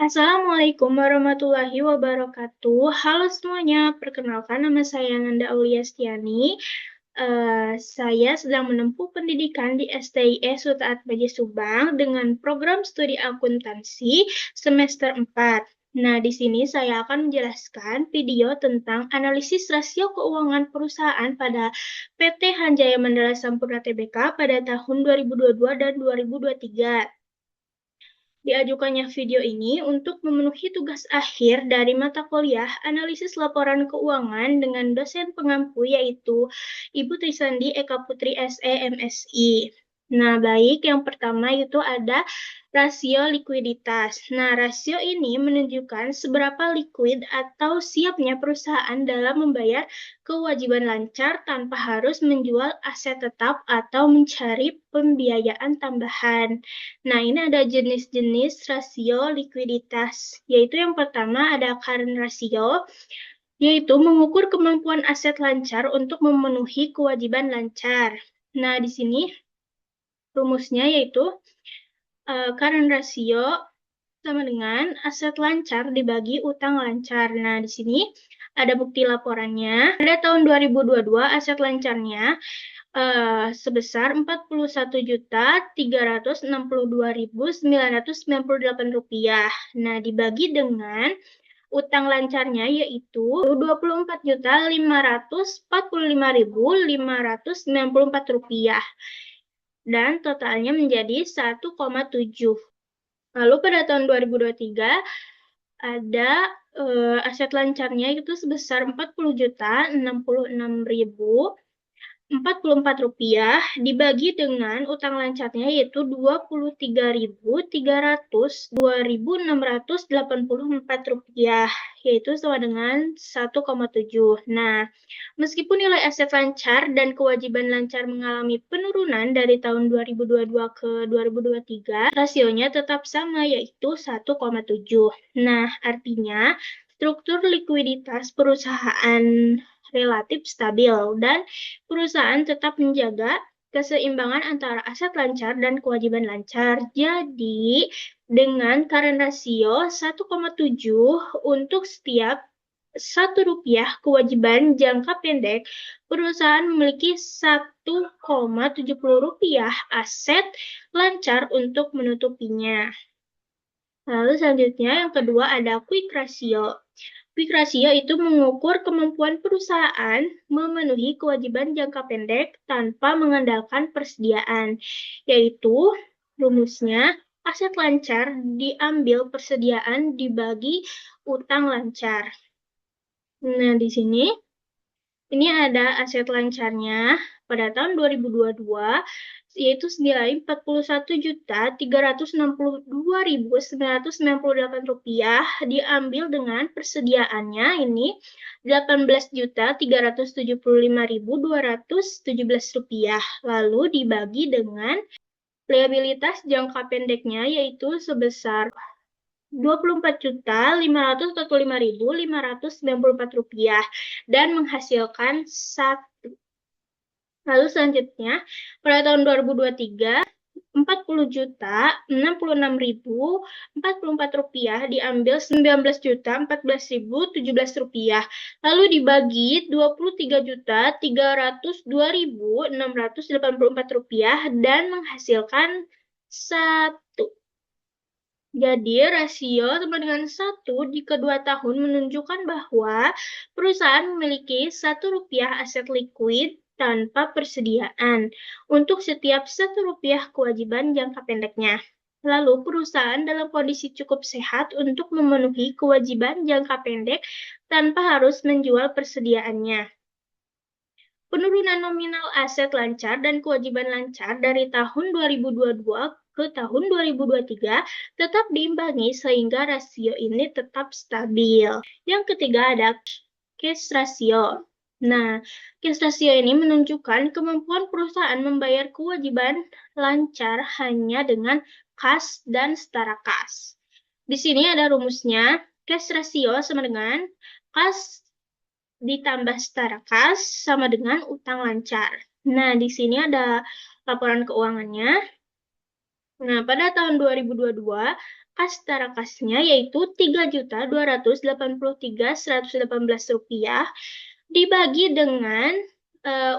Assalamualaikum warahmatullahi wabarakatuh. Halo semuanya, perkenalkan nama saya Nanda Aulia Stiani. Saya sedang menempuh pendidikan di STIE Sultan Atmaja Subang dengan program studi akuntansi semester 4. Nah, di sini saya akan menjelaskan video tentang analisis rasio keuangan perusahaan pada PT Hanjaya Mandala Sampurna Tbk pada tahun 2022 dan 2023. Diajukannya video ini untuk memenuhi tugas akhir dari mata kuliah Analisis Laporan Keuangan dengan dosen pengampu yaitu Ibu Trisandi Eka Putri SE MSI. Nah, baik, yang pertama itu ada rasio likuiditas. Nah, rasio ini menunjukkan seberapa liquid atau siapnya perusahaan dalam membayar kewajiban lancar tanpa harus menjual aset tetap atau mencari pembiayaan tambahan. Nah, ini ada jenis-jenis rasio likuiditas, yaitu yang pertama ada current ratio, yaitu mengukur kemampuan aset lancar untuk memenuhi kewajiban lancar. Nah, di sini rumusnya yaitu current ratio sama dengan aset lancar dibagi utang lancar. Nah, di sini ada bukti laporannya. Pada tahun 2022, aset lancarnya sebesar Rp41.362.998. Nah, dibagi dengan utang lancarnya yaitu Rp24.545.594 dan totalnya menjadi 1,7. Lalu pada tahun 2023 ada aset lancarnya itu sebesar Rp40.066.044 dibagi dengan utang lancarnya yaitu Rp23.302.684 yaitu sama dengan 1,7. Nah, meskipun nilai aset lancar dan kewajiban lancar mengalami penurunan dari tahun 2022 ke 2023, rasionya tetap sama yaitu 1,7. Nah, artinya struktur likuiditas perusahaan relatif stabil dan perusahaan tetap menjaga keseimbangan antara aset lancar dan kewajiban lancar. Jadi, dengan current ratio 1,7 untuk setiap Rp1 kewajiban jangka pendek, perusahaan memiliki Rp1,70 aset lancar untuk menutupinya. Lalu selanjutnya yang kedua ada quick ratio. Quick ratio itu mengukur kemampuan perusahaan memenuhi kewajiban jangka pendek tanpa mengandalkan persediaan, yaitu rumusnya aset lancar diambil persediaan dibagi utang lancar. Nah, di sini ini ada aset lancarnya pada tahun 2022 yaitu senilai Rp41.362.998 diambil dengan persediaannya ini Rp18.375.217 lalu dibagi dengan liabilitas jangka pendeknya yaitu sebesar Rp24.545.594 dan menghasilkan 1. Lalu selanjutnya, pada tahun 2023, Rp40.066.044 diambil Rp19.014.017. Lalu dibagi Rp23.302.684 dan menghasilkan 1. Jadi, rasio sama dengan 1 di kedua tahun menunjukkan bahwa perusahaan memiliki Rp1 aset likuid tanpa persediaan untuk setiap Rp1 kewajiban jangka pendeknya. Lalu, perusahaan dalam kondisi cukup sehat untuk memenuhi kewajiban jangka pendek tanpa harus menjual persediaannya. Penurunan nominal aset lancar dan kewajiban lancar dari tahun 2022 ke tahun 2023 tetap diimbangi sehingga rasio ini tetap stabil. Yang ketiga ada cash ratio. Nah, cash ratio ini menunjukkan kemampuan perusahaan membayar kewajiban lancar hanya dengan kas dan setara kas. Di sini ada rumusnya, cash ratio sama dengan kas ditambah setara kas sama dengan utang lancar. Nah, di sini ada laporan keuangannya. Nah, pada tahun 2022, kas setara kasnya yaitu Rp3.283.118 dibagi dengan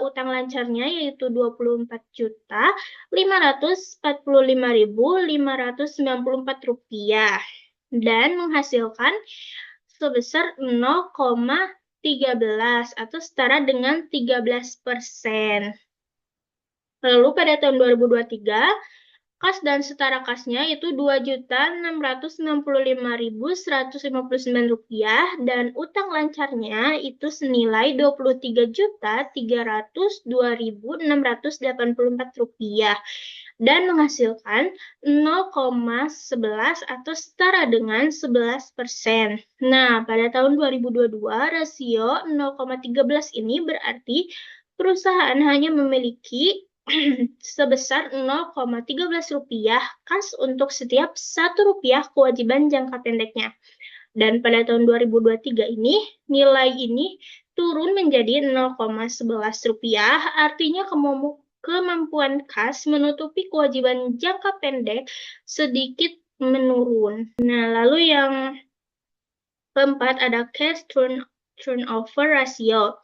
utang lancarnya yaitu Rp24.545.594 dan menghasilkan sebesar 0,13 atau setara dengan 13%. Lalu pada tahun 2023, kas dan setara kasnya itu Rp2.695.159 dan utang lancarnya itu senilai Rp23.302.684 dan menghasilkan 0,11 atau setara dengan 11%. Nah, pada tahun 2022 rasio 0,13 ini berarti perusahaan hanya memiliki sebesar Rp0,13 kas untuk setiap Rp1 kewajiban jangka pendeknya. Dan pada tahun 2023 ini, nilai ini turun menjadi Rp0,11, artinya kemampuan kas menutupi kewajiban jangka pendek sedikit menurun. Nah, lalu yang keempat ada cash turnover ratio.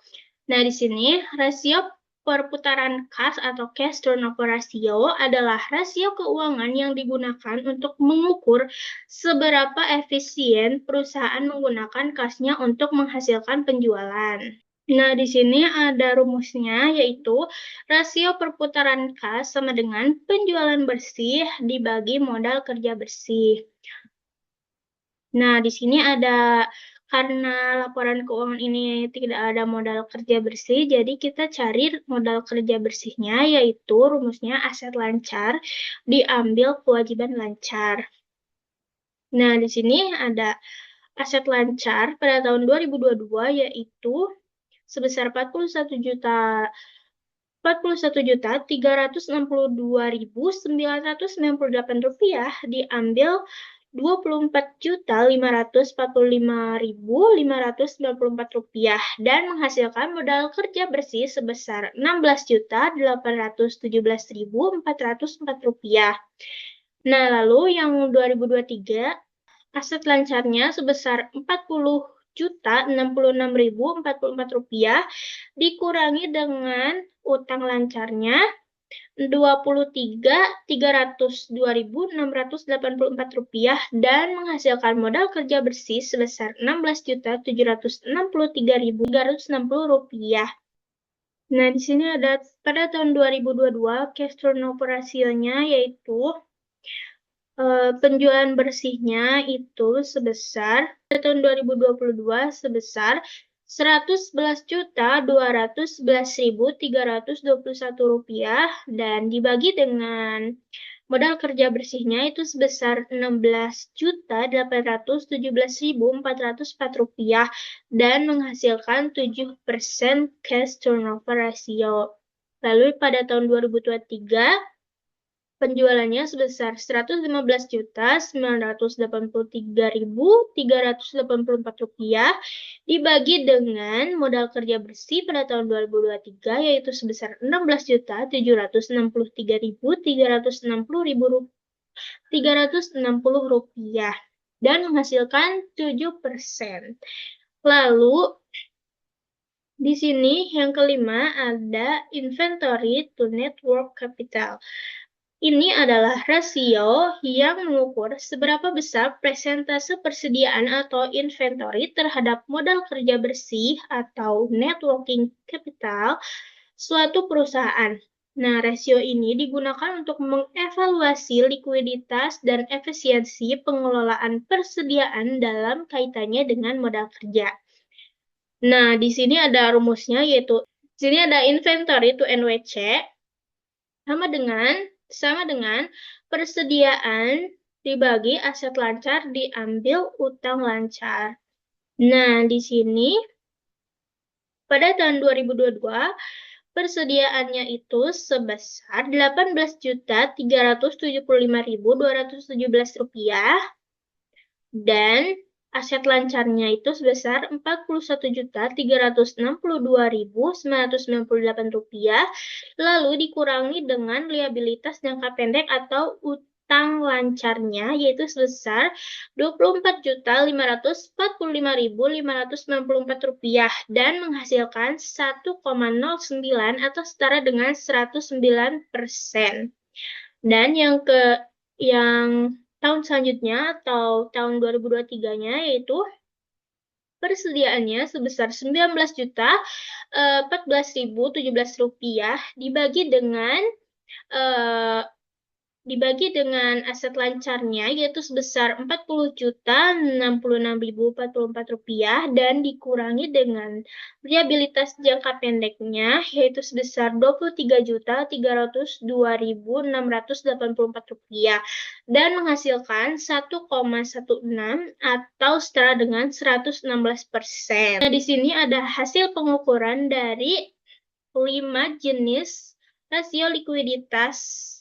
Nah, di sini rasio perputaran kas atau cash turnover ratio adalah rasio keuangan yang digunakan untuk mengukur seberapa efisien perusahaan menggunakan kasnya untuk menghasilkan penjualan. Nah, di sini ada rumusnya, yaitu rasio perputaran kas sama dengan penjualan bersih dibagi modal kerja bersih. Nah, di sini karena laporan keuangan ini tidak ada modal kerja bersih, jadi kita cari modal kerja bersihnya, yaitu rumusnya aset lancar diambil kewajiban lancar. Nah, di sini ada aset lancar pada tahun 2022 yaitu sebesar Rp41.362.998 diambil Rp24.545.594 dan menghasilkan modal kerja bersih sebesar Rp16.817.404. Nah, lalu yang 2023 aset lancarnya sebesar Rp40.066.044 dikurangi dengan utang lancarnya Rp23.302.684 dan menghasilkan modal kerja bersih sebesar Rp16.763.360. Nah, di sini ada pada tahun 2022 cash turnover rasionya yaitu penjualan bersihnya itu pada tahun 2022 sebesar Rp111.211.321 dan dibagi dengan modal kerja bersihnya itu sebesar Rp16.817.404 dan menghasilkan 7% cash turnover ratio. Lalu pada tahun 2023 penjualannya sebesar Rp115.983.384 dibagi dengan modal kerja bersih pada tahun 2023 yaitu sebesar Rp16.763.360 dan menghasilkan 7%. Lalu di sini yang kelima ada inventory to net working capital. Ini adalah rasio yang mengukur seberapa besar persentase persediaan atau inventory terhadap modal kerja bersih atau net working capital suatu perusahaan. Nah, rasio ini digunakan untuk mengevaluasi likuiditas dan efisiensi pengelolaan persediaan dalam kaitannya dengan modal kerja. Nah, di sini ada rumusnya yaitu di sini ada inventory to NWC sama dengan persediaan dibagi aset lancar diambil utang lancar. Nah, di sini pada tahun 2022 persediaannya itu sebesar Rp18.375.217 dan aset lancarnya itu sebesar Rp41.362.998 lalu dikurangi dengan liabilitas jangka pendek atau utang lancarnya yaitu sebesar Rp24.545.594 dan menghasilkan 1,09 atau setara dengan 109%. Dan yang tahun selanjutnya atau tahun 2023-nya yaitu persediaannya sebesar Rp19.014.017 dibagi dengan aset lancarnya yaitu sebesar Rp40.066.044 dan dikurangi dengan liabilitas jangka pendeknya yaitu sebesar Rp23.302.684 dan menghasilkan 1,16 atau setara dengan 116%. Nah, di sini ada hasil pengukuran dari 5 jenis rasio likuiditas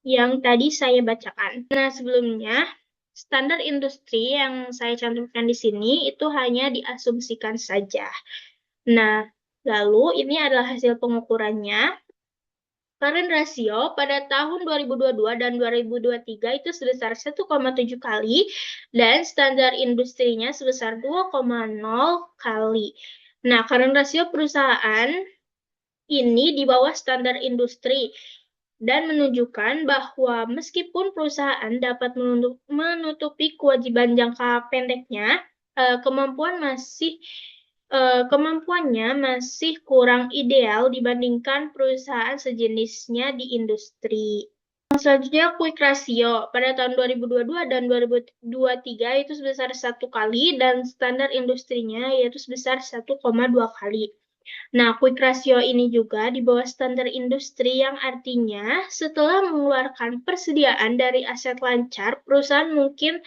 yang tadi saya bacakan. Nah, sebelumnya, standar industri yang saya cantumkan di sini itu hanya diasumsikan saja. Nah, lalu ini adalah hasil pengukurannya. Current ratio pada tahun 2022 dan 2023 itu sebesar 1,7 kali dan standar industrinya sebesar 2,0 kali. Nah, current ratio perusahaan ini di bawah standar industri dan menunjukkan bahwa meskipun perusahaan dapat menutupi kewajiban jangka pendeknya, kemampuannya masih kurang ideal dibandingkan perusahaan sejenisnya di industri. Selanjutnya, quick ratio. Pada tahun 2022 dan 2023 itu sebesar 1 kali dan standar industrinya yaitu sebesar 1,2 kali. Nah, quick ratio ini juga di bawah standar industri yang artinya setelah mengeluarkan persediaan dari aset lancar, perusahaan mungkin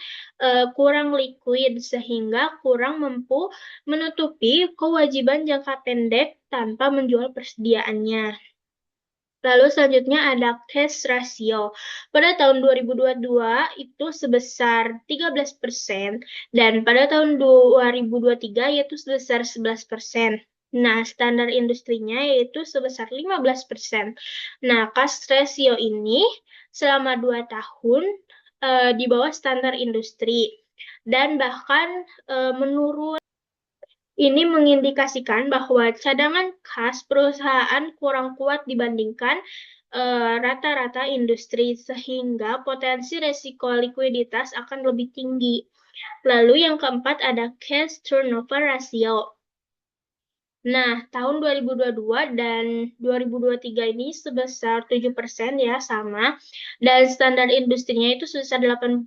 kurang liquid sehingga kurang mampu menutupi kewajiban jangka pendek tanpa menjual persediaannya. Lalu selanjutnya ada cash ratio. Pada tahun 2022 itu sebesar 13% dan pada tahun 2023 yaitu sebesar 11%. Nah, standar industrinya yaitu sebesar 15%. Nah, cash ratio ini selama 2 tahun di bawah standar industri dan bahkan menurun. Ini mengindikasikan bahwa cadangan kas perusahaan kurang kuat dibandingkan rata-rata industri, sehingga potensi resiko likuiditas akan lebih tinggi. Lalu yang keempat ada cash turnover ratio. Nah, tahun 2022 dan 2023 ini sebesar 7% ya, sama. Dan standar industrinya itu sebesar 8%.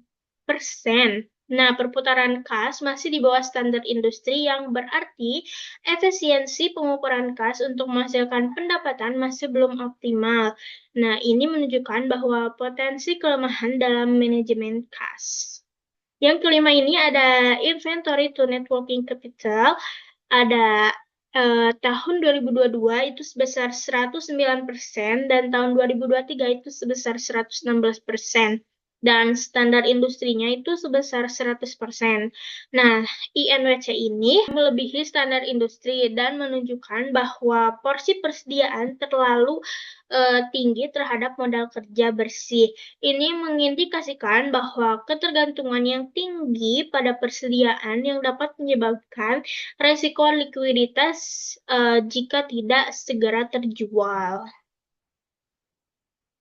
Nah, perputaran kas masih di bawah standar industri yang berarti efisiensi pengukuran kas untuk menghasilkan pendapatan masih belum optimal. Nah, ini menunjukkan bahwa potensi kelemahan dalam manajemen kas. Yang kelima ini ada inventory to net working capital. Ada tahun 2022 itu sebesar 109% dan tahun 2023 itu sebesar 116%. Dan standar industrinya itu sebesar 100%. Nah, INWC ini melebihi standar industri dan menunjukkan bahwa porsi persediaan terlalu tinggi terhadap modal kerja bersih. Ini mengindikasikan bahwa ketergantungan yang tinggi pada persediaan yang dapat menyebabkan resiko likuiditas jika tidak segera terjual.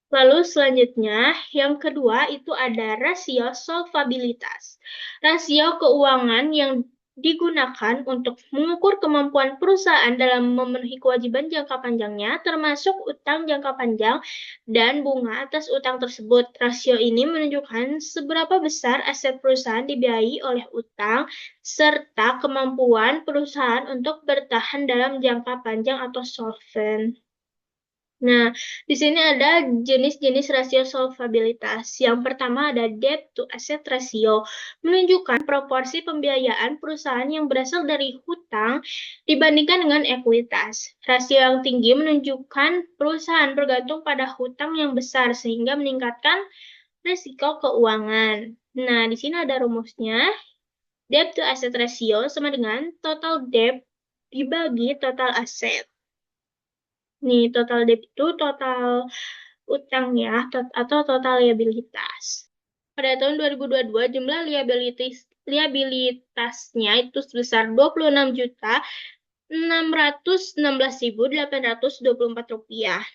Lalu selanjutnya, yang kedua itu ada rasio solvabilitas. Rasio keuangan yang digunakan untuk mengukur kemampuan perusahaan dalam memenuhi kewajiban jangka panjangnya, termasuk utang jangka panjang dan bunga atas utang tersebut. Rasio ini menunjukkan seberapa besar aset perusahaan dibiayai oleh utang, serta kemampuan perusahaan untuk bertahan dalam jangka panjang atau solvent. Nah, di sini ada jenis-jenis rasio solvabilitas. Yang pertama ada debt to asset ratio, menunjukkan proporsi pembiayaan perusahaan yang berasal dari hutang dibandingkan dengan ekuitas. Rasio yang tinggi menunjukkan perusahaan bergantung pada hutang yang besar sehingga meningkatkan risiko keuangan. Nah, di sini ada rumusnya. Debt to asset ratio sama dengan total debt dibagi total aset. Nih, total debt itu total utangnya atau total liabilitas. Pada tahun 2022, jumlah liabilitasnya itu sebesar Rp26.616.824.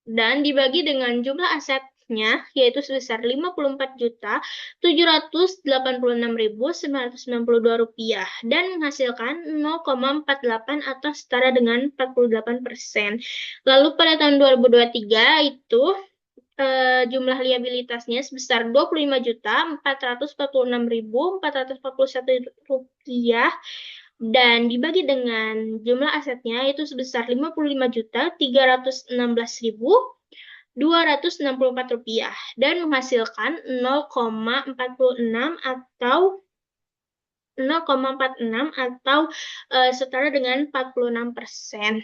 Dan dibagi dengan jumlah asetnya, yaitu sebesar Rp54.986.992 dan menghasilkan 0,48 atau setara dengan 48%. Lalu pada tahun 2023 itu jumlah liabilitasnya sebesar Rp25.446.441 dan dibagi dengan jumlah asetnya itu sebesar Rp55.316.264 dan menghasilkan 0,46 atau setara dengan 46%.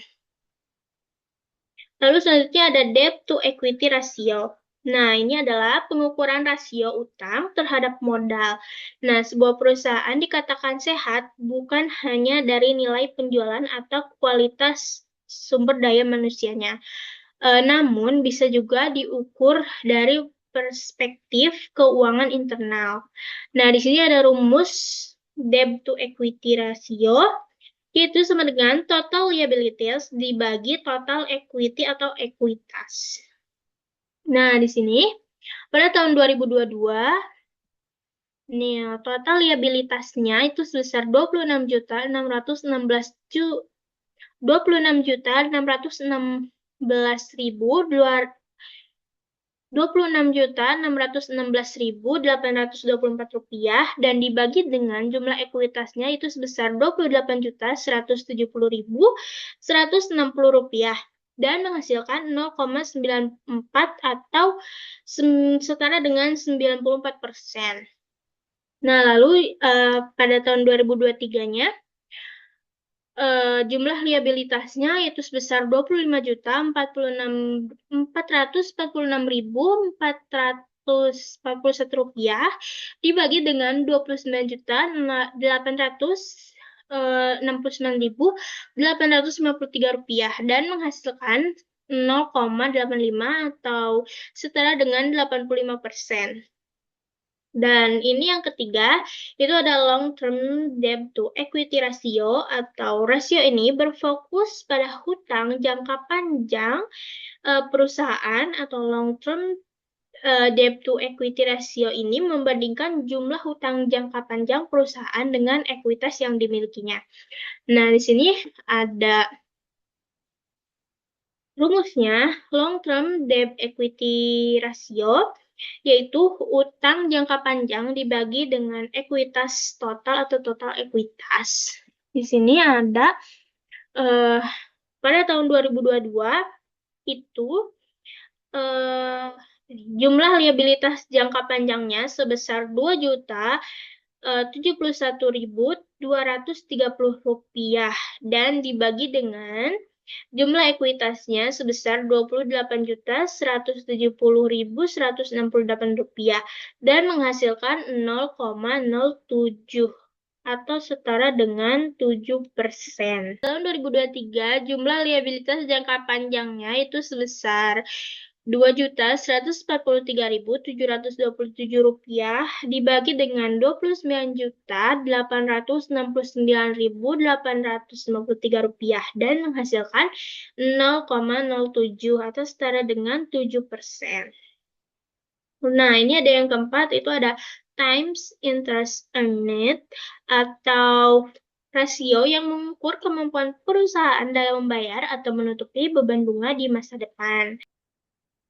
Lalu selanjutnya ada debt to equity ratio. Nah, ini adalah pengukuran rasio utang terhadap modal. Nah, sebuah perusahaan dikatakan sehat bukan hanya dari nilai penjualan atau kualitas sumber daya manusianya, namun bisa juga diukur dari perspektif keuangan internal. Nah, di sini ada rumus debt to equity ratio, yaitu sama dengan total liabilities dibagi total equity atau ekuitas. Nah, di sini pada tahun 2022, nih, total liabilitasnya itu sebesar 26.616.824 rupiah dan dibagi dengan jumlah ekuitasnya itu sebesar 28.170.160 rupiah dan menghasilkan 0,94 atau setara dengan 94%. Nah, lalu pada tahun 2023-nya jumlah liabilitasnya yaitu sebesar Rp25.446.441 dibagi dengan 29.869.853 rupiah dan menghasilkan 0,85 atau setara dengan 85%. Dan ini yang ketiga, itu ada long term debt to equity ratio atau rasio ini berfokus pada hutang jangka panjang perusahaan atau long term debt to equity ratio ini membandingkan jumlah hutang jangka panjang perusahaan dengan ekuitas yang dimilikinya. Nah, di sini ada rumusnya long term debt equity ratio, yaitu utang jangka panjang dibagi dengan ekuitas total atau total ekuitas. Di sini ada pada tahun 2022 itu jumlah liabilitas jangka panjangnya sebesar Rp2.071.230 dan dibagi dengan jumlah ekuitasnya sebesar Rp28.170.168 dan menghasilkan 0,07 atau setara dengan 7%. Tahun 2023, jumlah liabilitas jangka panjangnya itu sebesar Rp2.143.727 dibagi dengan Rp29.869.853 dan menghasilkan 0,07 atau setara dengan 7%. Nah, ini ada yang keempat, itu ada times interest earned atau rasio yang mengukur kemampuan perusahaan dalam membayar atau menutupi beban bunga di masa depan.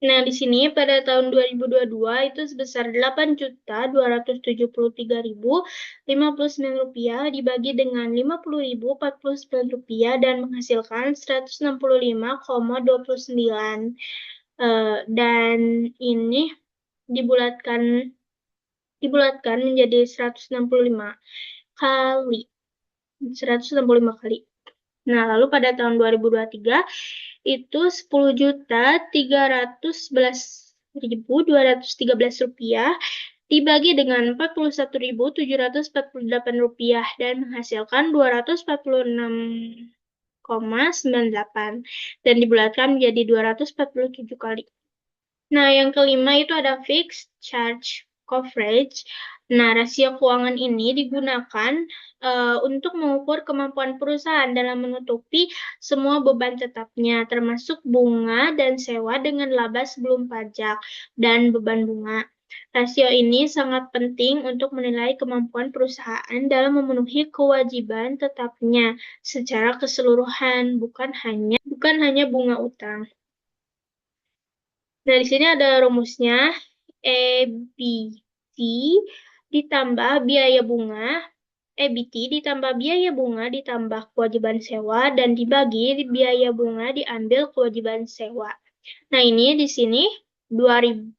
Nah, di sini pada tahun 2022 itu sebesar Rp8.273.059 dibagi dengan Rp50.049 dan menghasilkan 165,29. Dan ini dibulatkan menjadi 165 kali. 165 kali. Nah, lalu pada tahun 2023 itu Rp10.311.213 dibagi dengan Rp41.748 dan menghasilkan 246,98 dan dibulatkan menjadi 247 kali. Nah, yang kelima itu ada fixed charge coverage. Nah, rasio keuangan ini digunakan untuk mengukur kemampuan perusahaan dalam menutupi semua beban tetapnya, termasuk bunga dan sewa dengan laba sebelum pajak dan beban bunga. Rasio ini sangat penting untuk menilai kemampuan perusahaan dalam memenuhi kewajiban tetapnya secara keseluruhan, bukan hanya bunga utang. Nah, di sini ada rumusnya. EBT ditambah biaya bunga, EBT ditambah biaya bunga ditambah kewajiban sewa dan dibagi biaya bunga diambil kewajiban sewa. Nah, ini di sini 2000,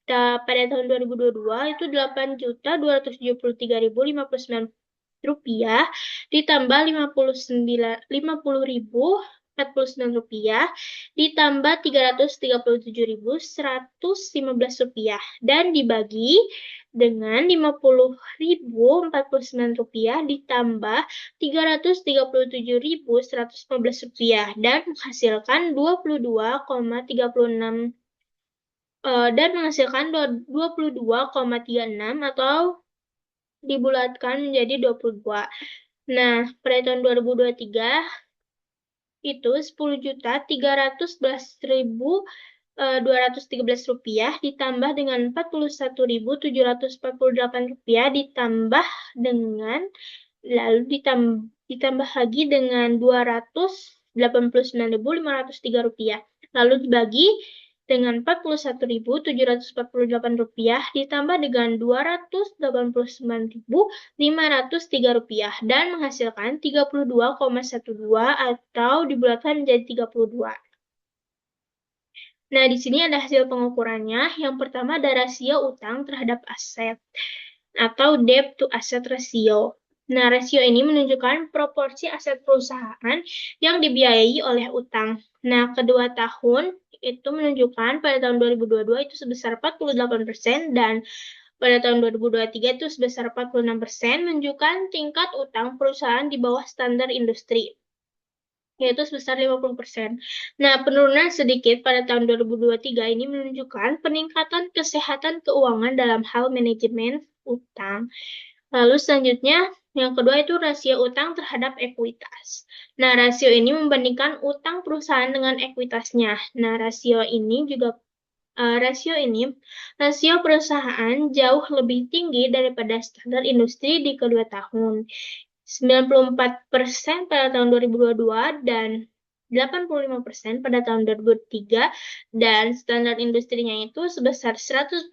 pada tahun 2022 itu 8.273.059 rupiah ditambah 50.049 rupiah ditambah 337.115 rupiah dan dibagi dengan 50.049 rupiah ditambah 337.115 rupiah dan menghasilkan 22,36 dan menghasilkan 22,36 atau dibulatkan menjadi 22. Nah, pada tahun 2023 itu 10.311.213 rupiah ditambah dengan 41.748 rupiah ditambah dengan lalu ditambah lagi dengan 289.503 rupiah lalu dibagi dengan 41.748 rupiah ditambah dengan 289.503 rupiah dan menghasilkan 32,12 atau dibulatkan menjadi 32. Nah, di sini ada hasil pengukurannya. Yang pertama ada rasio utang terhadap aset atau debt to asset ratio. Nah, rasio ini menunjukkan proporsi aset perusahaan yang dibiayai oleh utang. Nah, kedua tahun itu menunjukkan pada tahun 2022 itu sebesar 48% dan pada tahun 2023 itu sebesar 46%, menunjukkan tingkat utang perusahaan di bawah standar industri, yaitu sebesar 50%. Nah, penurunan sedikit pada tahun 2023 ini menunjukkan peningkatan kesehatan keuangan dalam hal manajemen utang. Lalu selanjutnya, yang kedua itu rasio utang terhadap ekuitas. Nah, rasio ini membandingkan utang perusahaan dengan ekuitasnya. Nah, rasio perusahaan jauh lebih tinggi daripada standar industri di kedua tahun. 94% pada tahun 2022 dan 85% pada tahun 2003 dan standar industrinya itu sebesar 100%.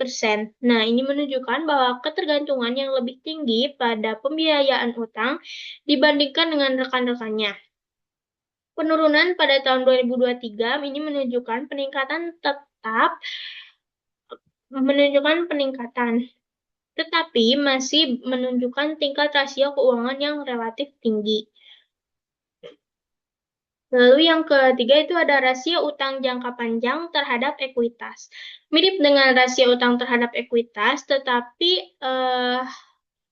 Nah, ini menunjukkan bahwa ketergantungan yang lebih tinggi pada pembiayaan utang dibandingkan dengan rekan-rekannya. Penurunan pada tahun 2023 ini menunjukkan peningkatan, tetapi masih menunjukkan tingkat rasio keuangan yang relatif tinggi. Lalu yang ketiga itu ada rasio utang jangka panjang terhadap ekuitas. Mirip dengan rasio utang terhadap ekuitas, tetapi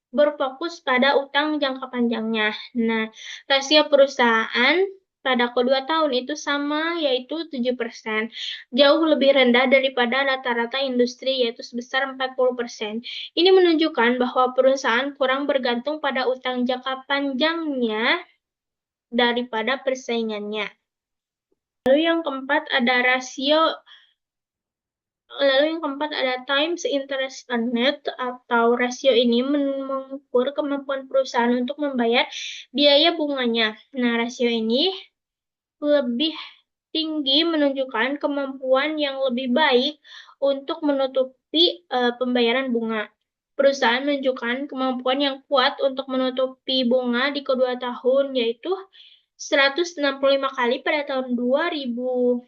berfokus pada utang jangka panjangnya. Nah, rasio perusahaan pada kedua tahun itu sama, yaitu 7%. Jauh lebih rendah daripada rata-rata industri, yaitu sebesar 40%. Ini menunjukkan bahwa perusahaan kurang bergantung pada utang jangka panjangnya daripada persaingannya. Lalu yang keempat ada times interest earned atau rasio ini mengukur kemampuan perusahaan untuk membayar biaya bunganya. Nah, rasio ini lebih tinggi menunjukkan kemampuan yang lebih baik untuk menutupi pembayaran bunga. Perusahaan menunjukkan kemampuan yang kuat untuk menutupi bunga di kedua tahun, yaitu 165 kali pada tahun 2022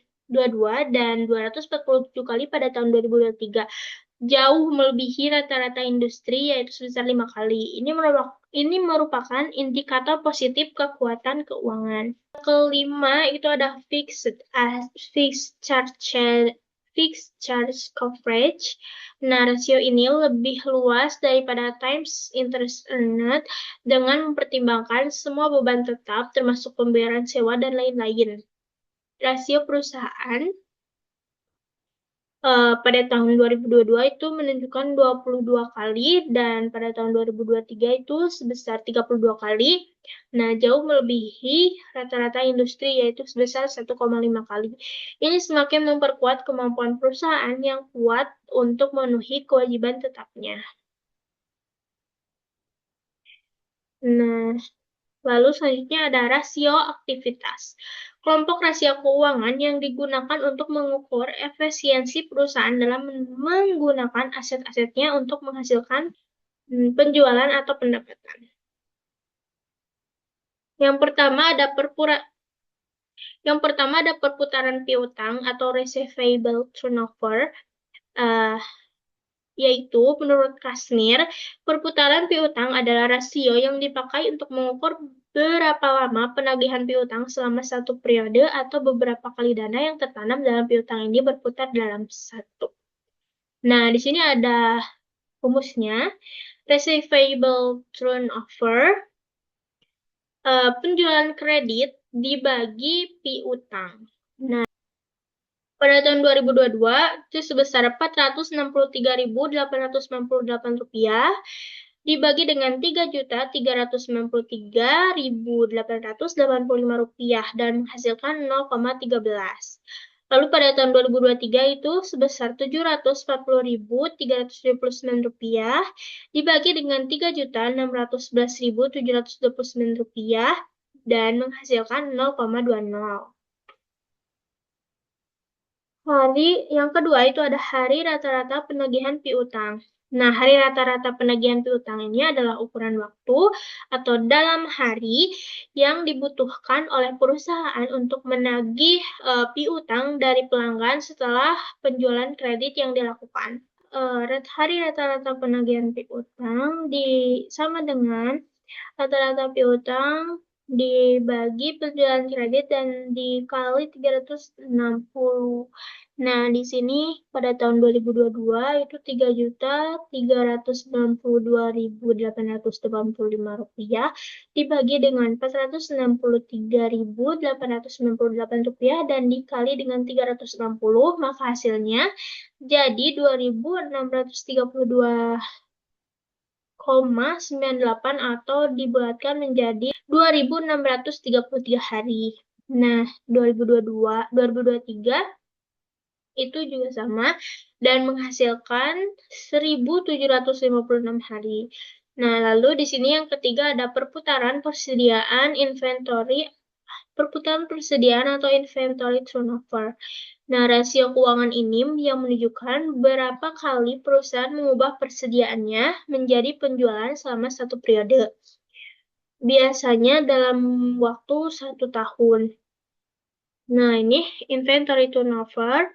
dan 247 kali pada tahun 2023. Jauh melebihi rata-rata industri, yaitu sebesar 5 kali. Ini merupakan indikator positif kekuatan keuangan. Kelima itu ada fixed charge coverage. Nah, rasio ini lebih luas daripada times interest earned dengan mempertimbangkan semua beban tetap termasuk pembayaran sewa dan lain-lain. Rasio perusahaan pada tahun 2022 itu menunjukkan 22 kali dan pada tahun 2023 itu sebesar 32 kali. Nah, jauh melebihi rata-rata industri yaitu sebesar 1,5 kali. Ini semakin memperkuat kemampuan perusahaan yang kuat untuk memenuhi kewajiban tetapnya. Nah, lalu selanjutnya ada rasio aktivitas. Kelompok rasio keuangan yang digunakan untuk mengukur efisiensi perusahaan dalam menggunakan aset-asetnya untuk menghasilkan penjualan atau pendapatan. Yang pertama ada perputaran piutang atau receivable turnover. Uh, Yaitu, menurut Kasmir, perputaran piutang adalah rasio yang dipakai untuk mengukur berapa lama penagihan piutang selama satu periode atau beberapa kali dana yang tertanam dalam piutang ini berputar dalam satu. Nah, di sini ada rumusnya. Receivable turnover, penjualan kredit dibagi piutang. Nah, pada tahun 2022 itu sebesar Rp463.898 dibagi dengan Rp3.393.885 dan menghasilkan 0,13. Lalu pada tahun 2023 itu sebesar Rp740.379 dibagi dengan Rp3.611.729 dan menghasilkan 0,20. Hari yang kedua itu ada hari rata-rata penagihan piutang. Nah, hari rata-rata penagihan piutang ini adalah ukuran waktu atau dalam hari yang dibutuhkan oleh perusahaan untuk menagih piutang dari pelanggan setelah penjualan kredit yang dilakukan. Hari rata-rata penagihan piutang sama dengan rata-rata piutang dibagi penjualan kredit dan dikali 360. Nah, di sini pada tahun 2022 itu Rp3.392.885 dibagi dengan Rp463.898 dan dikali dengan 360, maka hasilnya jadi 2.632,98 atau dibulatkan menjadi 2.633 hari. Nah, 2023 itu juga sama dan menghasilkan 1.756 hari. Nah, lalu di sini yang ketiga ada perputaran persediaan atau inventory turnover. Nah, rasio keuangan ini yang menunjukkan berapa kali perusahaan mengubah persediaannya menjadi penjualan selama satu periode. Biasanya dalam waktu 1 tahun. Nah, ini inventory turnover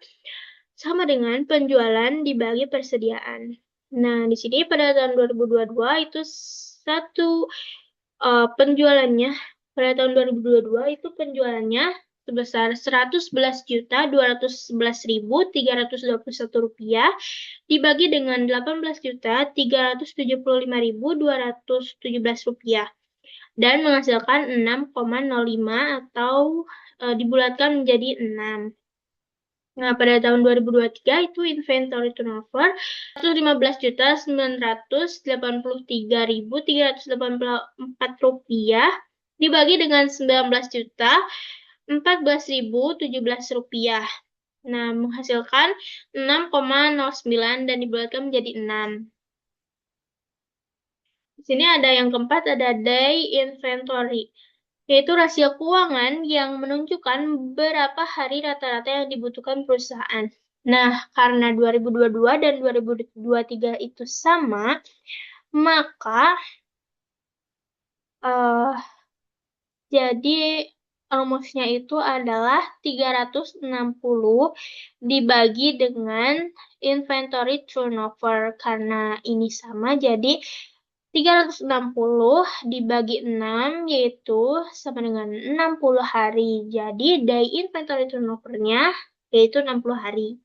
sama dengan penjualan dibagi persediaan. Nah, di sini pada tahun 2022 itu penjualannya pada tahun 2022 itu penjualannya sebesar Rp11.211.321 dibagi dengan Rp18.375.217 dan menghasilkan 6,05 atau dibulatkan menjadi 6. Nah, pada tahun 2023 itu inventory turnover Rp115.983.384 dibagi dengan Rp19.014.017. Nah, menghasilkan 6,09 dan dibulatkan menjadi 6. Di sini ada yang keempat, ada day inventory, yaitu rasio keuangan yang menunjukkan berapa hari rata-rata yang dibutuhkan perusahaan. Nah, karena 2022 dan 2023 itu sama, maka jadi rumusnya itu adalah 360 dibagi dengan inventory turnover. Karena ini sama, jadi 360 dibagi 6 yaitu sama dengan 60 hari. Jadi day inventory turnover-nya yaitu 60 hari.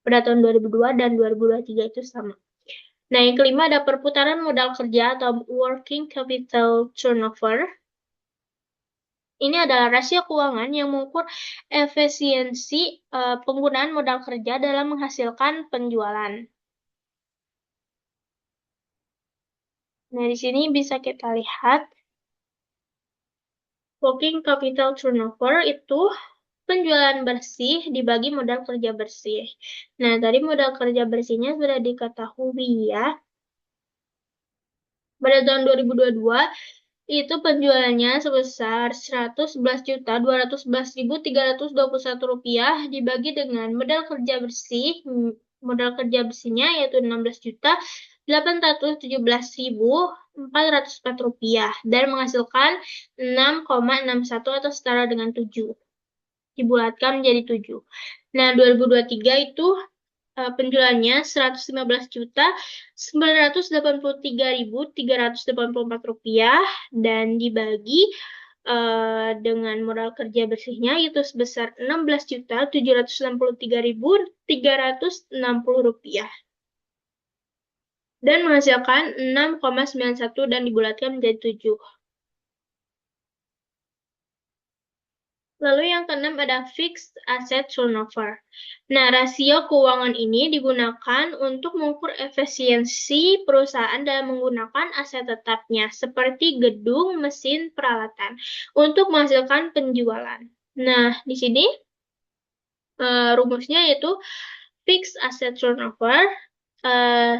Pada tahun 2002 dan 2023 itu sama. Nah, yang kelima ada perputaran modal kerja atau working capital turnover. Ini adalah rasio keuangan yang mengukur efisiensi penggunaan modal kerja dalam menghasilkan penjualan. Nah, di sini bisa kita lihat working capital turnover itu penjualan bersih dibagi modal kerja bersih. Nah, tadi modal kerja bersihnya sudah diketahui ya. Pada tahun 2022, itu penjualannya sebesar Rp111.211.321 dibagi dengan modal kerja bersih. Modal kerja bersihnya yaitu Rp16.817.404 dan menghasilkan 6,61 atau setara dengan 7. Dibulatkan menjadi 7. Nah, 2023 itu penjualannya Rp115.983.384 dan dibagi dengan modal kerja bersihnya itu sebesar Rp16.763.360 dan menghasilkan 6,91 dan dibulatkan menjadi 7. Lalu yang keenam ada fixed asset turnover. Nah, rasio keuangan ini digunakan untuk mengukur efisiensi perusahaan dalam menggunakan aset tetapnya, seperti gedung, mesin, peralatan, untuk menghasilkan penjualan. Nah, di sini rumusnya yaitu fixed asset turnover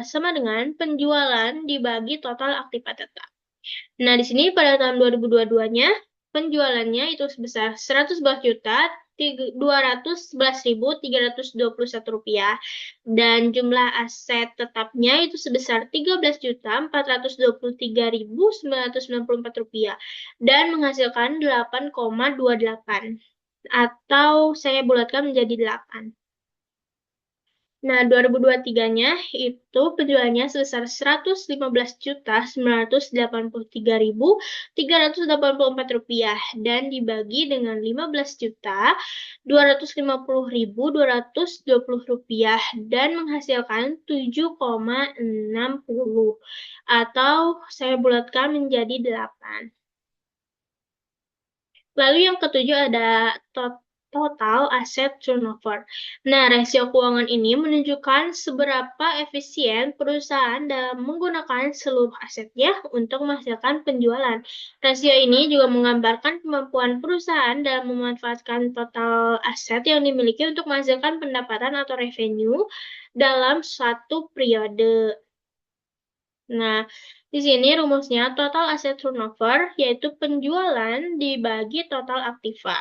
sama dengan penjualan dibagi total aktiva tetap. Nah, di sini pada tahun 2022-nya, penjualannya itu sebesar Rp111.211.321 dan jumlah aset tetapnya itu sebesar Rp13.423.994 dan menghasilkan 8,28 atau saya bulatkan menjadi 8. Nah, 2023-nya itu penjualannya sebesar Rp115.983.384 dan dibagi dengan Rp15.250.220 dan menghasilkan 7,60 atau saya bulatkan menjadi 8. Lalu yang ketujuh ada total asset turnover. Nah, rasio keuangan ini menunjukkan seberapa efisien perusahaan dalam menggunakan seluruh asetnya untuk menghasilkan penjualan. Rasio ini juga menggambarkan kemampuan perusahaan dalam memanfaatkan total aset yang dimiliki untuk menghasilkan pendapatan atau revenue dalam suatu periode. Nah, di sini rumusnya total asset turnover yaitu penjualan dibagi total aktiva.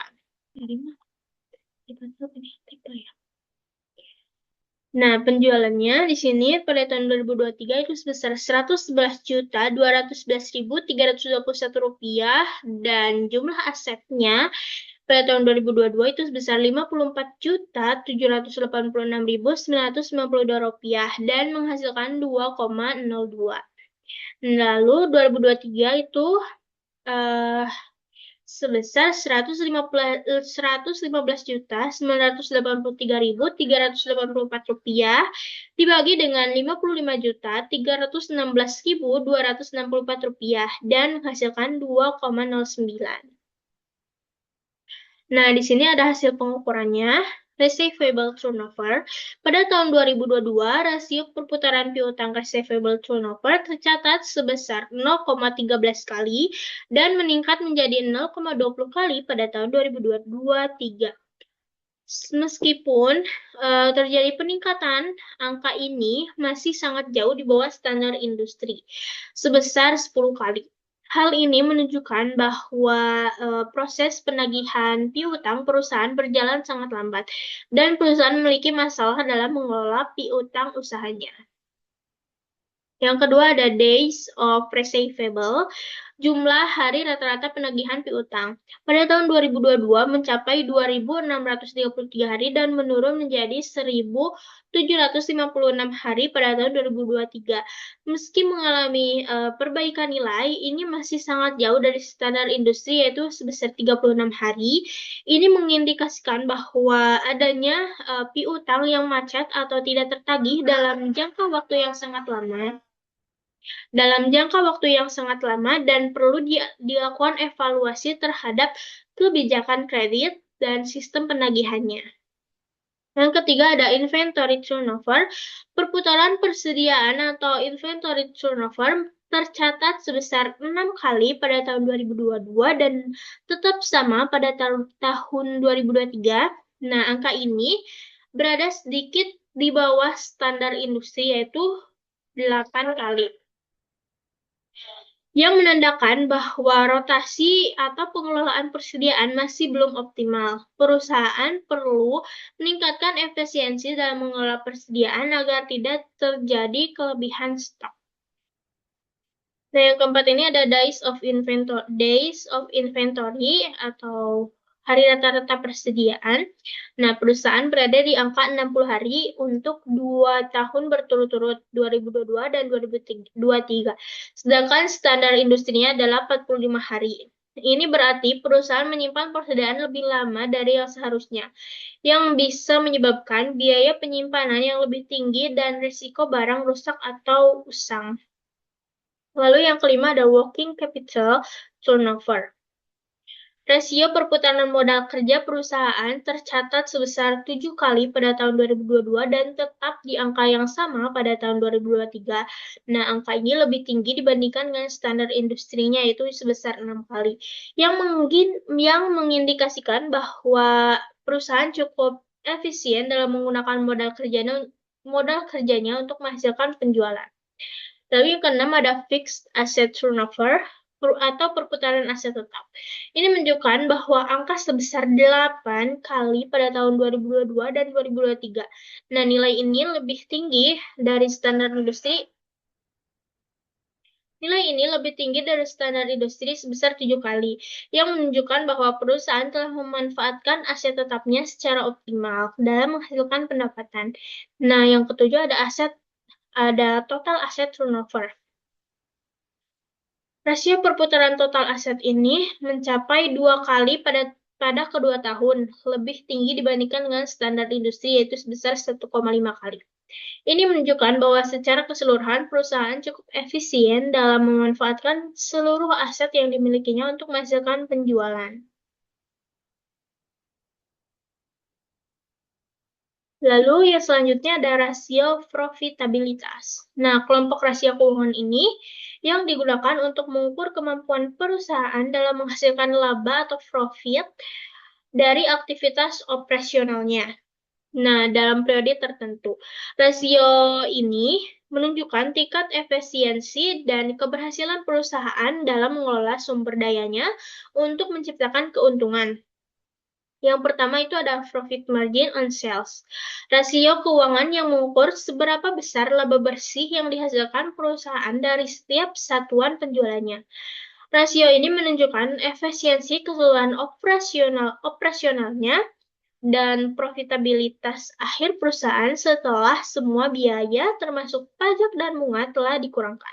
Nah, penjualannya di sini pada tahun 2023 itu sebesar Rp111.211.321 dan jumlah asetnya pada tahun 2022 itu sebesar Rp54.786.992 dan menghasilkan 2,02. Lalu 2023 itu sebesar Rp115.983.384 dibagi dengan Rp55.316.264 dan menghasilkan 2,09. Nah, di sini ada hasil pengukurannya. Receivable turnover. Pada tahun 2022, rasio perputaran piutang receivable turnover tercatat sebesar 0,13 kali dan meningkat menjadi 0,20 kali pada tahun 2023. Meskipun terjadi peningkatan, angka ini masih sangat jauh di bawah standar industri, sebesar 10 kali. Hal ini menunjukkan bahwa proses penagihan piutang perusahaan berjalan sangat lambat, dan perusahaan memiliki masalah dalam mengelola piutang usahanya. Yang kedua ada days of receivable, jumlah hari rata-rata penagihan piutang. Pada tahun 2022 mencapai 2.633 hari dan menurun menjadi 1.756 hari pada tahun 2023. Meski mengalami perbaikan nilai, ini masih sangat jauh dari standar industri yaitu sebesar 36 hari. Ini mengindikasikan bahwa adanya piutang yang macet atau tidak tertagih dalam jangka waktu yang sangat lama. dalam jangka waktu yang sangat lama dan perlu dilakukan evaluasi terhadap kebijakan kredit dan sistem penagihannya. Yang ketiga ada inventory turnover. Perputaran persediaan atau inventory turnover tercatat sebesar 6 kali pada tahun 2022 dan tetap sama pada tahun 2023. Nah, angka ini berada sedikit di bawah standar industri yaitu 8 kali, yang menandakan bahwa rotasi atau pengelolaan persediaan masih belum optimal. Perusahaan perlu meningkatkan efisiensi dalam mengelola persediaan agar tidak terjadi kelebihan stok. Nah, yang keempat ini ada days of inventory atau hari rata-rata persediaan. Nah, perusahaan berada di angka 60 hari untuk 2 tahun berturut-turut, 2022 dan 2023. Sedangkan standar industrinya adalah 45 hari. Ini berarti perusahaan menyimpan persediaan lebih lama dari yang seharusnya, yang bisa menyebabkan biaya penyimpanan yang lebih tinggi dan risiko barang rusak atau usang. Lalu yang kelima ada working capital turnover. Rasio perputaran modal kerja perusahaan tercatat sebesar 7 kali pada tahun 2022 dan tetap di angka yang sama pada tahun 2023. Nah, angka ini lebih tinggi dibandingkan dengan standar industrinya, yaitu sebesar 6 kali. Yang mengindikasikan bahwa perusahaan cukup efisien dalam menggunakan modal kerjanya untuk menghasilkan penjualan. Lalu yang keenam ada fixed asset turnover atau perputaran aset tetap. Ini menunjukkan bahwa angka sebesar 8 kali pada tahun 2022 dan 2023. Nah, nilai ini lebih tinggi dari standar industri. Nilai ini lebih tinggi dari standar industri sebesar 7 kali, yang menunjukkan bahwa perusahaan telah memanfaatkan aset tetapnya secara optimal dalam menghasilkan pendapatan. Nah, yang ketujuh ada total asset turnover. Rasio perputaran total aset ini mencapai 2 kali pada kedua tahun, lebih tinggi dibandingkan dengan standar industri yaitu sebesar 1,5 kali. Ini menunjukkan bahwa secara keseluruhan perusahaan cukup efisien dalam memanfaatkan seluruh aset yang dimilikinya untuk menghasilkan penjualan. Lalu yang selanjutnya ada rasio profitabilitas. Nah, kelompok rasio keuangan ini yang digunakan untuk mengukur kemampuan perusahaan dalam menghasilkan laba atau profit dari aktivitas operasionalnya. Nah, dalam periode tertentu. Rasio ini menunjukkan tingkat efisiensi dan keberhasilan perusahaan dalam mengelola sumber dayanya untuk menciptakan keuntungan. Yang pertama itu ada profit margin on sales. Rasio keuangan yang mengukur seberapa besar laba bersih yang dihasilkan perusahaan dari setiap satuan penjualannya. Rasio ini menunjukkan efisiensi keseluruhan operasionalnya dan profitabilitas akhir perusahaan setelah semua biaya termasuk pajak dan bunga telah dikurangkan.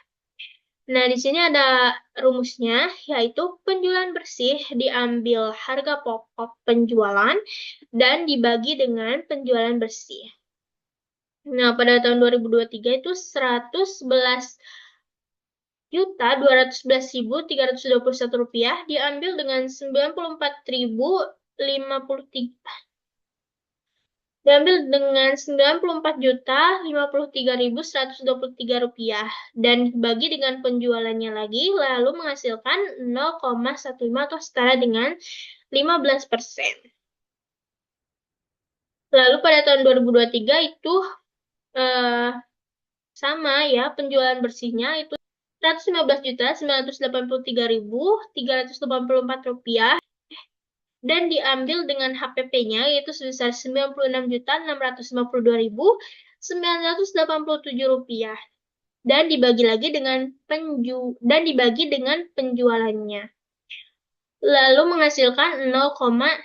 Nah, di sini ada rumusnya, yaitu penjualan bersih diambil harga pokok penjualan dan dibagi dengan penjualan bersih. Nah, pada tahun 2023 itu 111.211.321 rupiah diambil dengan 94.053 rupiah dan dibagi dengan penjualannya lagi lalu menghasilkan 0,15 atau setara dengan 15%. Lalu pada tahun 2023 itu sama ya, penjualan bersihnya itu 115.983.384 rupiah dan diambil dengan HPP-nya yaitu sebesar 96.652.987 rupiah dan dibagi lagi dengan penjualannya. Lalu menghasilkan 0,16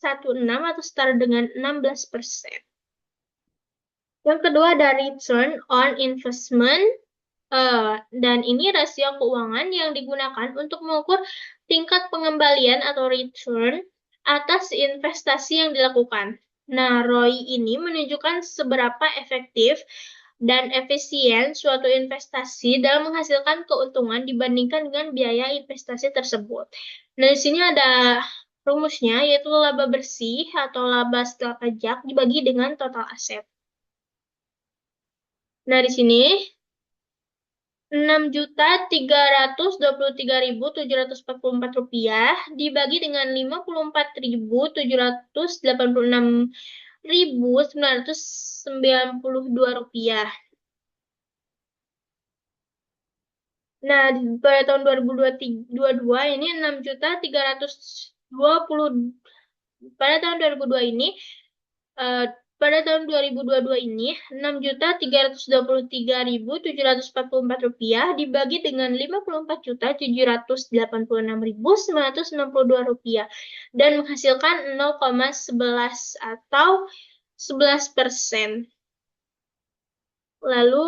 atau setara dengan 16%. Yang kedua ada return on investment. Dan ini rasio keuangan yang digunakan untuk mengukur tingkat pengembalian atau return atas investasi yang dilakukan. Nah, ROI ini menunjukkan seberapa efektif dan efisien suatu investasi dalam menghasilkan keuntungan dibandingkan dengan biaya investasi tersebut. Nah, di sini ada rumusnya, yaitu laba bersih atau laba setelah pajak dibagi dengan total aset. Nah, di sini 6.323.744 rupiah dibagi dengan 54.786.992 rupiah. Nah, pada tahun 2022 ini 6.320 pada tahun 2002 ini eh, pada tahun 2022 ini 6.323.744 rupiah dibagi dengan 54.786.992 rupiah dan menghasilkan 0,11 atau 11%. Lalu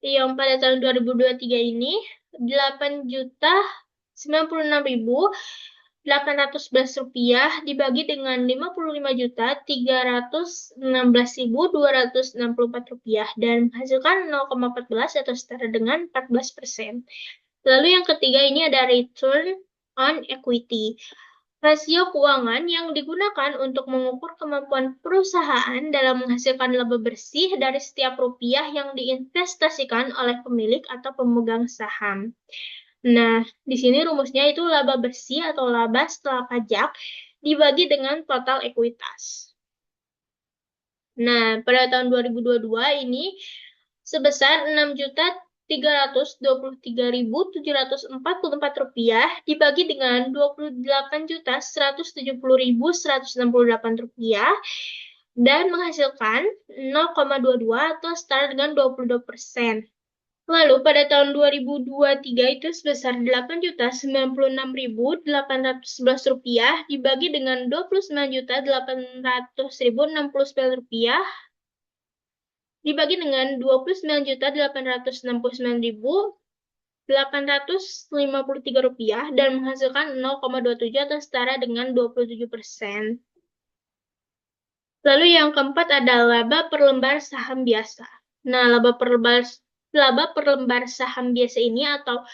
yang pada tahun 2023 ini 8.096.811 rupiah dibagi dengan 55.316.264 rupiah dan menghasilkan 0,14 atau setara dengan 14%. Lalu yang ketiga ini ada return on equity. Rasio keuangan yang digunakan untuk mengukur kemampuan perusahaan dalam menghasilkan laba bersih dari setiap rupiah yang diinvestasikan oleh pemilik atau pemegang saham. Nah, di sini rumusnya itu laba bersih atau laba setelah pajak dibagi dengan total ekuitas. Nah, pada tahun 2022 ini sebesar 6.323.744 rupiah dibagi dengan 28.170.168 rupiah dan menghasilkan 0,22 atau setara dengan 22%. Lalu pada tahun 2023 itu sebesar 8.096.811 rupiah dibagi dengan 29.800.069 rupiah dibagi dengan 29.869.853 rupiah dan menghasilkan 0,27 atau setara dengan 27%. Lalu yang keempat adalah laba per lembar saham biasa. Nah, laba per lembar saham biasa ini atau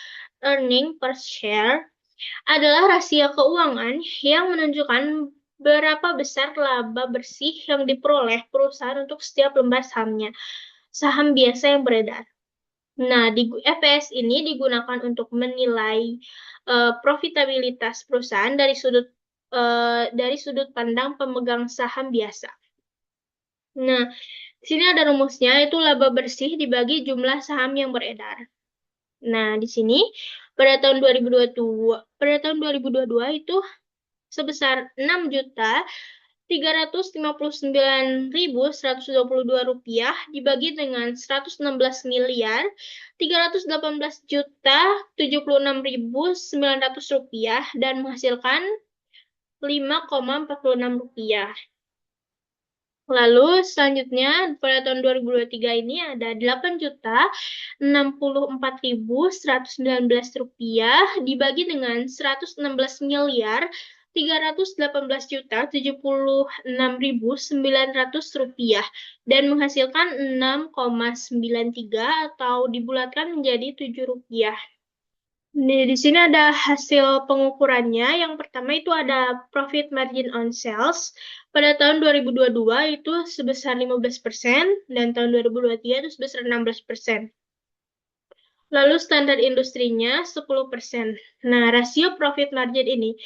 earning per share adalah rasio keuangan yang menunjukkan berapa besar laba bersih yang diperoleh perusahaan untuk setiap lembar sahamnya, saham biasa yang beredar. Nah, di EPS ini digunakan untuk menilai profitabilitas perusahaan dari sudut pandang pemegang saham biasa. Nah, di sini ada rumusnya, itu laba bersih dibagi jumlah saham yang beredar. Nah, di sini pada tahun 2022 itu sebesar 6.359.122 rupiah dibagi dengan 116.318.076.900 rupiah dan menghasilkan 5,46 rupiah. Lalu selanjutnya pada tahun 2023 ini ada 8.064.119 rupiah dibagi dengan 116.318.076.900 rupiah dan menghasilkan 6,93 atau dibulatkan menjadi 7 rupiah. Di sini ada hasil pengukurannya. Yang pertama itu ada profit margin on sales. Pada tahun 2022 itu sebesar 15% dan tahun 2023 itu sebesar 16%. Lalu standar industrinya 10%. Nah, rasio profit margin ini.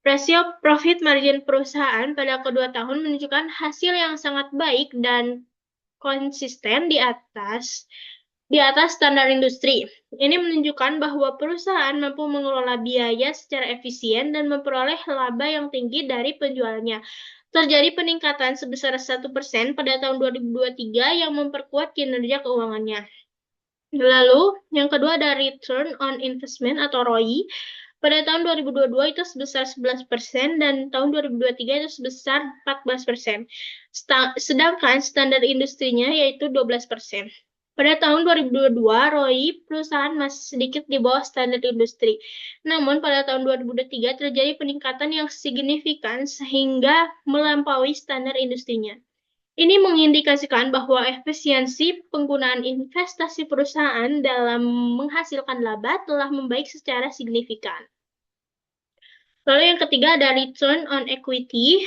Rasio profit margin perusahaan pada kedua tahun menunjukkan hasil yang sangat baik dan konsisten di atas standar industri. Ini menunjukkan bahwa perusahaan mampu mengelola biaya secara efisien dan memperoleh laba yang tinggi dari penjualannya. Terjadi peningkatan sebesar 1% pada tahun 2023 yang memperkuat kinerja keuangannya. Lalu, yang kedua ada return on investment atau ROI. Pada tahun 2022 itu sebesar 11% dan tahun 2023 itu sebesar 14%. Sedangkan standar industrinya yaitu 12%. Pada tahun 2022, ROI perusahaan masih sedikit di bawah standar industri. Namun, pada tahun 2023 terjadi peningkatan yang signifikan sehingga melampaui standar industrinya. Ini mengindikasikan bahwa efisiensi penggunaan investasi perusahaan dalam menghasilkan laba telah membaik secara signifikan. Lalu yang ketiga ada return on equity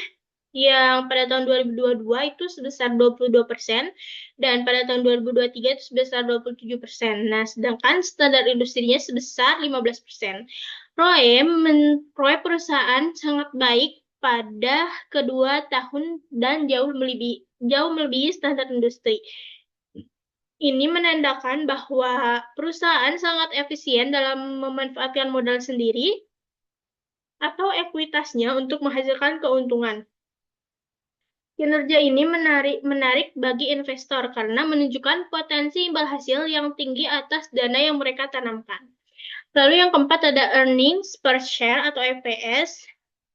yang pada tahun 2022 itu sebesar 22% dan pada tahun 2023 itu sebesar 27%. Nah, sedangkan standar industrinya sebesar 15%. ROE perusahaan sangat baik pada kedua tahun dan jauh melebihi standar industri. Ini menandakan bahwa perusahaan sangat efisien dalam memanfaatkan modal sendiri atau ekuitasnya untuk menghasilkan keuntungan. Kinerja ini menarik bagi investor karena menunjukkan potensi imbal hasil yang tinggi atas dana yang mereka tanamkan. Lalu yang keempat ada earnings per share atau EPS.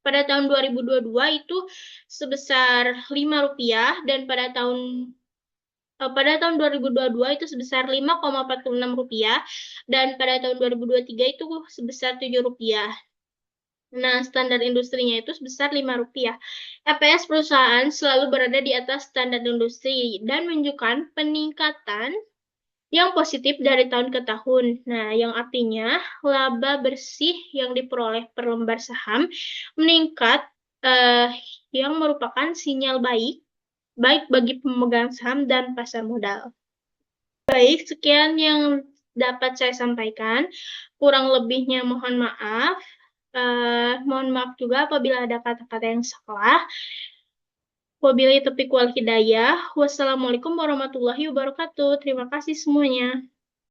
Pada tahun 2022 itu sebesar Rp5 dan pada tahun 2022 itu sebesar Rp5,46 dan pada tahun 2023 itu sebesar Rp7. Nah, standar industrinya itu sebesar Rp5. EPS perusahaan selalu berada di atas standar industri dan menunjukkan peningkatan yang positif dari tahun ke tahun. Nah, yang artinya laba bersih yang diperoleh per lembar saham meningkat, eh, yang merupakan sinyal baik bagi pemegang saham dan pasar modal. Baik, sekian yang dapat saya sampaikan. Kurang lebihnya mohon maaf. Mohon maaf juga apabila ada kata-kata yang salah. Wabillahi taufiq wal hidayah. Wassalamualaikum warahmatullahi wabarakatuh. Terima kasih semuanya.